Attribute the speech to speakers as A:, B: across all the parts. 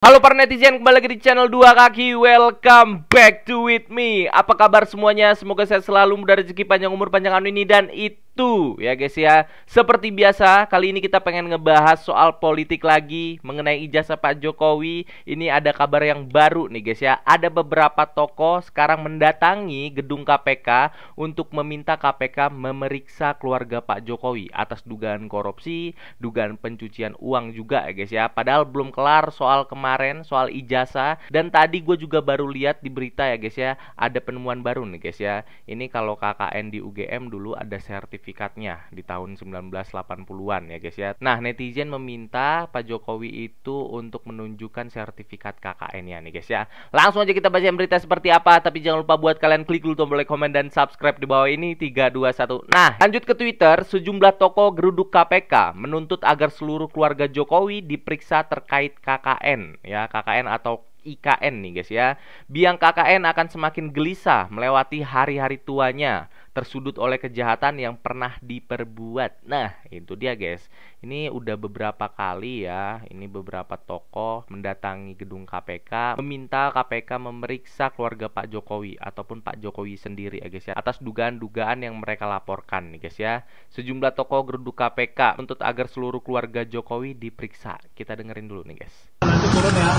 A: Halo para netizen, kembali lagi di channel Dua Kaki. Welcome back to with me. Apa kabar semuanya? Semoga sehat selalu, mudah rezeki, panjang umur, panjang anu ini dan itu ya guys ya. Seperti biasa, kali ini kita pengen ngebahas soal politik lagi, mengenai ijazah Pak Jokowi. Ini ada kabar yang baru nih guys ya. Ada beberapa tokoh sekarang mendatangi gedung KPK untuk meminta KPK memeriksa keluarga Pak Jokowi atas dugaan korupsi, dugaan pencucian uang juga ya guys ya. Padahal belum kelar soal kemarin soal ijazah, dan tadi gue juga baru lihat di berita ya guys ya, ada penemuan baru nih guys ya. Ini kalau KKN di UGM dulu ada sertifikatnya di tahun 1980-an ya guys ya. Nah, netizen meminta Pak Jokowi itu untuk menunjukkan sertifikat KKN-nya nih guys ya. Langsung aja kita baca berita seperti apa, tapi jangan lupa buat kalian klik dulu tombol like, komen, dan subscribe di bawah ini. 3, 2, 1. Nah, lanjut ke Twitter. Sejumlah tokoh geruduk KPK menuntut agar seluruh keluarga Jokowi diperiksa terkait KKN ya, KKN atau IKN nih guys ya. Biang KKN akan semakin gelisah melewati hari-hari tuanya, tersudut oleh kejahatan yang pernah diperbuat. Nah, itu dia guys. Ini udah beberapa kali ya, ini beberapa tokoh mendatangi gedung KPK meminta KPK memeriksa keluarga Pak Jokowi ataupun Pak Jokowi sendiri ya guys ya, atas dugaan-dugaan yang mereka laporkan nih guys ya. Sejumlah tokoh geruduk KPK menuntut agar seluruh keluarga Jokowi diperiksa. Kita dengerin dulu nih guys.
B: Nanti turun ya.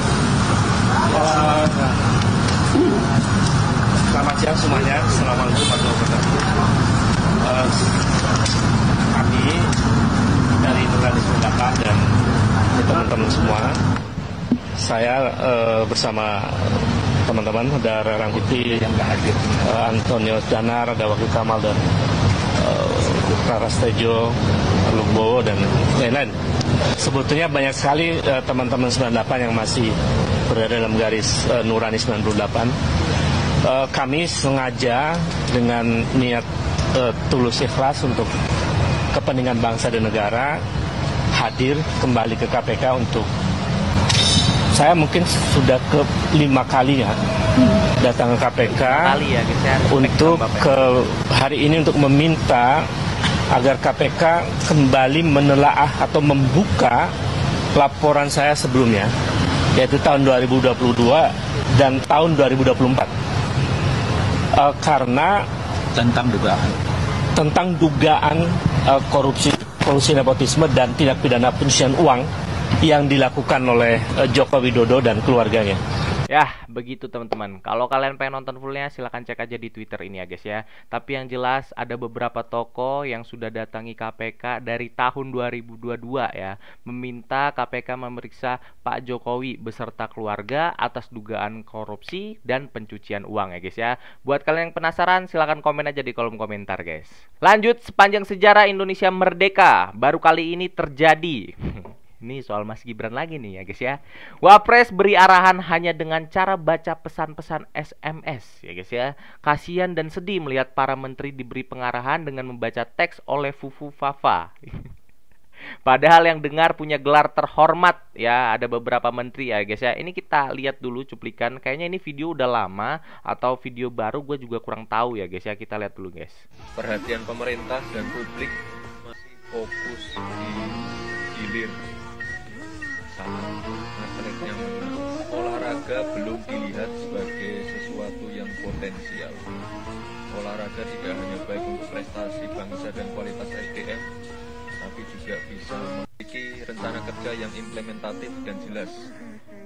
B: Selamat siang semuanya. Assalamualaikum warahmatullahi wabarakatuh. Kami dari Nurani Dapat dan teman-teman semua, saya bersama teman-teman ada Rangkuti yang nggak hadir, Antonio Danar, ada Wakil Kamal dan Prastejo, Lugbowo dan lain-lain. Sebetulnya banyak sekali teman-teman 98 yang masih berada dalam garis Nurani 98. Kami sengaja dengan niat tulus ikhlas untuk kepentingan bangsa dan negara hadir kembali ke KPK untuk, saya mungkin sudah ke 5 kalinya datang ke KPK
A: Ya, guys, ya.
B: untuk ke hari ini untuk meminta agar KPK kembali menelaah atau membuka laporan saya sebelumnya, yaitu tahun 2022 dan tahun 2024, karena tentang dugaan korupsi nepotisme dan tindak pidana pencucian uang yang dilakukan oleh Joko Widodo dan keluarganya.
A: Ya, begitu teman-teman. Kalau kalian pengen nonton fullnya, silahkan cek aja di Twitter ini ya guys ya. Tapi yang jelas ada beberapa tokoh yang sudah datangi KPK dari tahun 2022 ya, meminta KPK memeriksa Pak Jokowi beserta keluarga atas dugaan korupsi dan pencucian uang ya guys ya. Buat kalian yang penasaran, silahkan komen aja di kolom komentar guys. Lanjut, sepanjang sejarah Indonesia merdeka, baru kali ini terjadi. Ini soal Mas Gibran lagi nih ya guys ya. Wapres beri arahan hanya dengan cara baca pesan-pesan SMS ya guys ya. Kasian dan sedih melihat para menteri diberi pengarahan dengan membaca teks oleh Fufu Fafa. Padahal yang dengar punya gelar terhormat ya. Ada beberapa menteri ya guys ya. Ini kita lihat dulu cuplikan. Kayaknya ini video udah lama atau video baru, gue juga kurang tahu ya guys ya. Kita lihat dulu guys.
C: Perhatian pemerintah dan publik masih fokus di hilir saat atletnya menang. Olahraga belum dilihat sebagai sesuatu yang potensial. Olahraga tidak hanya baik untuk prestasi bangsa dan kualitas SDM, tapi juga bisa memiliki rencana kerja yang implementatif dan jelas.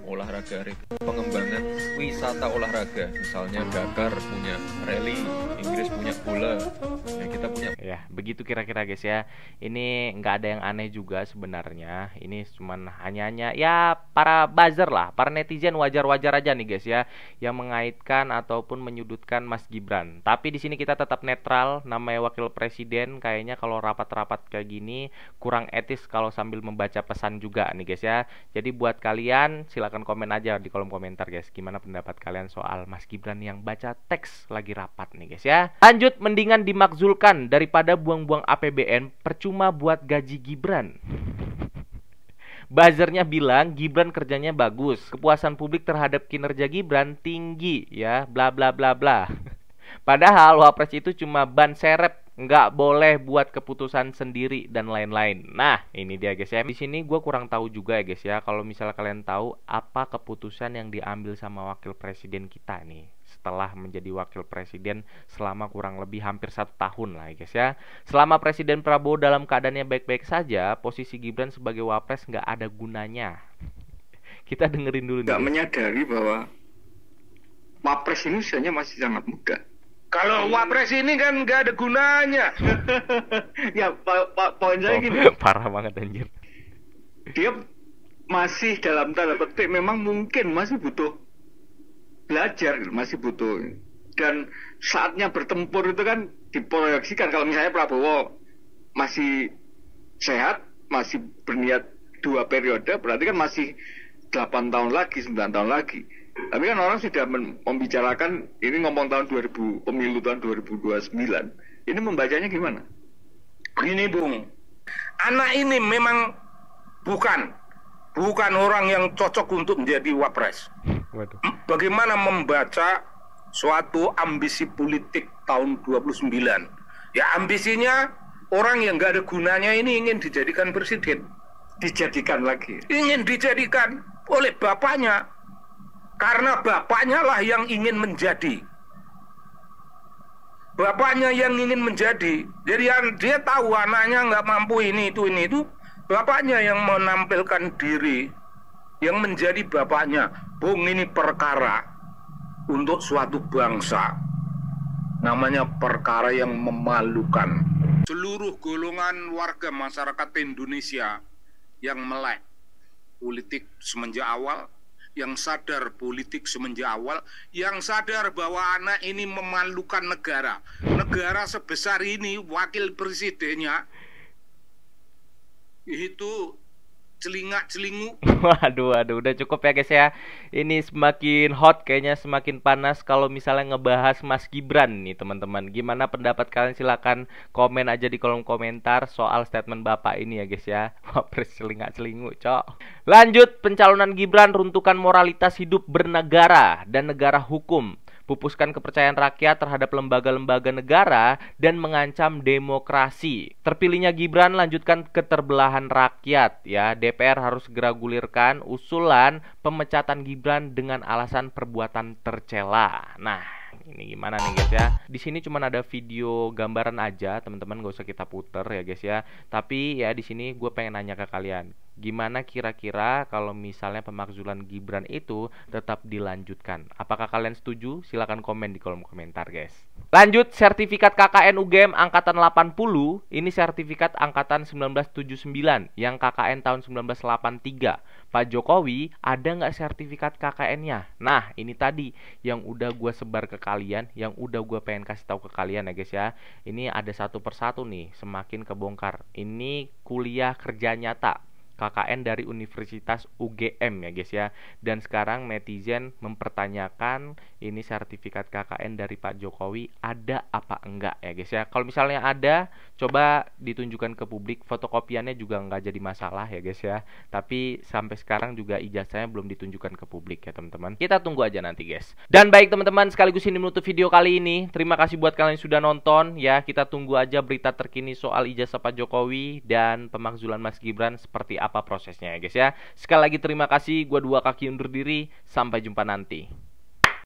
C: Olahraga, pengembangan wisata olahraga, misalnya Dakar punya rally, Inggris punya bola, ya kita punya.
A: Ya, begitu kira-kira guys ya. Ini nggak ada yang aneh juga sebenarnya. Ini cuman hanya ya para buzzer lah, para netizen wajar-wajar aja nih guys ya, yang mengaitkan ataupun menyudutkan Mas Gibran. Tapi di sini kita tetap netral. Namanya wakil presiden, kayaknya kalau rapat-rapat kayak gini kurang etis kalau sambil membaca pesan juga nih guys ya. Jadi buat kalian silakan komen aja di kolom komentar guys, gimana pendapat kalian soal Mas Gibran yang baca teks lagi rapat nih guys ya. Lanjut, mendingan dimakzulkan daripada buang-buang APBN, percuma buat gaji Gibran. Buzzernya bilang Gibran kerjanya bagus, kepuasan publik terhadap kinerja Gibran tinggi ya, bla bla bla bla. Padahal Wapres itu cuma ban serep nggak boleh buat keputusan sendiri dan lain-lain. Nah, ini dia guys ya. Di sini gue kurang tahu juga ya guys ya. Kalau misalnya kalian tahu apa keputusan yang diambil sama wakil presiden kita nih setelah menjadi wakil presiden selama kurang lebih hampir 1 tahun lah ya guys ya. Selama Presiden Prabowo dalam keadaannya baik-baik saja, posisi Gibran sebagai wapres nggak ada gunanya. Kita dengerin dulu nih.
D: Nggak menyadari bahwa wapres ini usianya masih sangat muda.
E: Kalau wapres ini kan nggak ada gunanya.
D: Ya, poin saya gini.
A: Parah banget anjir.
D: Dia masih dalam tanda petik memang mungkin masih butuh belajar, masih butuh. Dan saatnya bertempur itu kan diproyeksikan. Kalau misalnya Prabowo masih sehat, masih berniat 2 periode, berarti kan masih 8 tahun lagi, 9 tahun lagi. Tapi kan orang sudah membicarakan, ini ngomong tahun 2000, pemilu tahun 2029. Ini membacanya gimana?
E: Begini Bung, anak ini memang bukan orang yang cocok untuk menjadi wapres.
A: Waduh.
E: Bagaimana membaca suatu ambisi politik tahun 29? Ya ambisinya orang yang nggak ada gunanya ini ingin dijadikan presiden.
D: Dijadikan lagi.
E: Ingin dijadikan oleh bapaknya. Karena bapaknya lah yang ingin menjadi. Bapaknya yang ingin menjadi. Jadi dia tahu anaknya nggak mampu ini itu. Bapaknya yang menampilkan diri. Yang menjadi bapaknya. Bung, ini perkara untuk suatu bangsa. Namanya perkara yang memalukan. Seluruh golongan warga masyarakat Indonesia yang melek politik semenjak awal, yang sadar politik semenjak awal, yang sadar bahwa anak ini memalukan negara. Negara sebesar ini, wakil presidennya itu celingak-celingu.
A: Waduh, udah cukup ya guys ya. Ini semakin hot kayaknya, semakin panas kalau misalnya ngebahas Mas Gibran nih teman-teman. Gimana pendapat kalian? Silakan komen aja di kolom komentar soal statement Bapak ini ya guys ya. Wapres celingak-celingu, cok. Lanjut, pencalonan Gibran runtuhkan moralitas hidup bernegara dan negara hukum. Pupuskan kepercayaan rakyat terhadap lembaga-lembaga negara dan mengancam demokrasi. Terpilihnya Gibran lanjutkan keterbelahan rakyat ya. DPR harus segera gulirkan usulan pemecatan Gibran dengan alasan perbuatan tercela. Nah, ini gimana nih guys ya? Di sini cuma ada video gambaran aja, teman-teman, gak usah kita puter ya guys ya. Tapi ya di sini gue pengen nanya ke kalian, gimana kira-kira kalau misalnya pemakzulan Gibran itu tetap dilanjutkan? Apakah kalian setuju? Silahkan komen di kolom komentar guys. Lanjut, sertifikat KKN UGM angkatan 80. Ini sertifikat angkatan 1979 yang KKN tahun 1983. Pak Jokowi ada nggak sertifikat KKN-nya? Nah, ini tadi yang udah gue sebar ke kalian, yang udah gue pengen kasih tahu ke kalian ya guys ya. Ini ada satu persatu nih, semakin kebongkar. Ini kuliah kerja nyata KKN dari Universitas UGM ya guys ya. Dan sekarang netizen mempertanyakan ini sertifikat KKN dari Pak Jokowi ada apa enggak ya guys ya. Kalau misalnya ada, coba ditunjukkan ke publik. Fotokopiannya juga nggak jadi masalah ya guys ya. Tapi sampai sekarang juga ijazahnya belum ditunjukkan ke publik ya teman-teman. Kita tunggu aja nanti guys. Dan baik teman-teman, sekaligus ini menutup video kali ini. Terima kasih buat kalian yang sudah nonton ya. Kita tunggu aja berita terkini soal ijazah Pak Jokowi dan pemakzulan Mas Gibran seperti apa prosesnya ya guys ya. Sekali lagi terima kasih, gua Dua Kaki undur diri, sampai jumpa nanti.